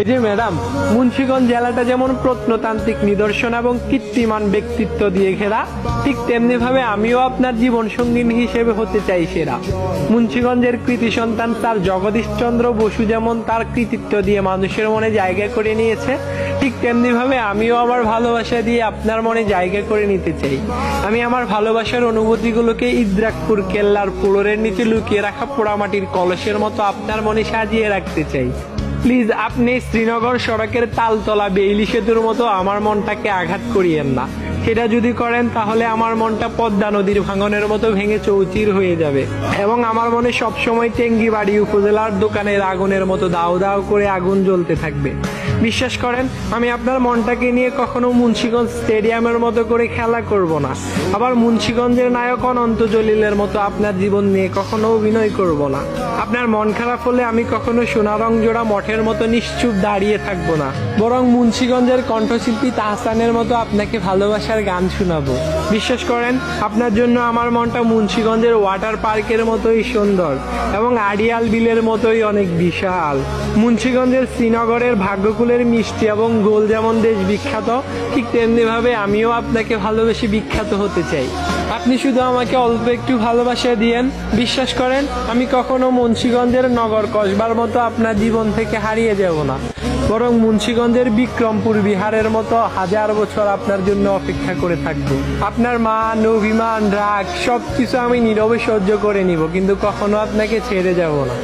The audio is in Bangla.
এই যে ম্যাডাম, মুন্সিগঞ্জ জেলাটা যেমন প্রত্নতান্ত্রিক নিদর্শন এবং কীর্তিমান ব্যক্তিত্ব দিয়ে ঘেরা, ঠিক তেমনি ভাবে আমিও আপনার জীবন সঙ্গিনী হিসেবে হতে চাই সেরা। মুন্সিগঞ্জের কৃতি সন্তান স্যার জগদীশ চন্দ্র বসু যেমন তার কৃতিত্ব দিয়ে মানুষের মনে জায়গা করে নিয়েছে, ঠিক তেমনি ভাবে আমিও আমার ভালোবাসা দিয়ে আপনার মনে জায়গা করে নিতে চাই। আমি আমার ভালোবাসার অনুভূতিগুলোকে ইদ্রাকপুর কেল্লার ফ্লোরের নিচে লুকিয়ে রাখা পোড়ামাটির কলসের মতো আপনার মনে সাজিয়ে রাখতে চাই। প্লিজ আপনি শ্রীনগর সড়কের তালতলা বেইলি সেতুর মতো আমার মনটাকে আঘাত করিয়েন না। সেটা যদি করেন তাহলে আমার মনটা পদ্মা নদীর ভাঙনের মতো ভেঙে চৌচির হয়ে যাবে এবং আমার মনে সবসময় টেঙ্গিবাড়ি উপজেলার দোকানের আগুনের মতো দাও দাও করে আগুন জ্বলতে থাকবে। বিশ্বাস করেন, আমি আপনার মনটাকে নিয়ে কখনো মুন্সিগঞ্জ স্টেডিয়ামের মতো করে খেলা করব না, আবার মুন্সিগঞ্জের নায়ক অনন্ত জলিলের মতো আপনার জীবন নিয়ে কখনো অভিনয় করব না। আপনার মন খারাপ হলে আমি কখনো সোনারং জোড়া মঠের মতো নিশ্চুপ দাঁড়িয়ে থাকবো না, বরং মুন্সিগঞ্জের কণ্ঠশিল্পী তাহসানের মতো আপনাকে ভালোবাসার গান শোনাবো। বিশ্বাস করেন, আপনার জন্য আমার মনটা মুন্সিগঞ্জের ওয়াটার পার্কের মতোই সুন্দর এবং আড়িয়াল বিলের মতোই অনেক বিশাল। মুন্সিগঞ্জের শ্রীনগরের ভাগ্যকুলের মিষ্টি এবং গোল যেমন দেশ বিখ্যাত, ঠিক তেমনি ভাবে আমিও আপনাকে ভালোবেসে বিখ্যাত হতে চাই। আপনি শুধু আমাকে অল্প একটু ভালোবাসা দিয়েন। বিশ্বাস করেন, আমি কখনো মুন্সিগঞ্জের নগর কসবার মতো আপনার জীবন থেকে হারিয়ে যাব না, বরং মুন্সিগঞ্জের বিক্রমপুর বিহারের মতো হাজার বছর আপনার জন্য অপেক্ষা করে থাকবো। আপনার মান, অভিমান, রাগ সবকিছু আমি নীরবে সহ্য করে নিব, কিন্তু কখনো আপনাকে ছেড়ে যাব না।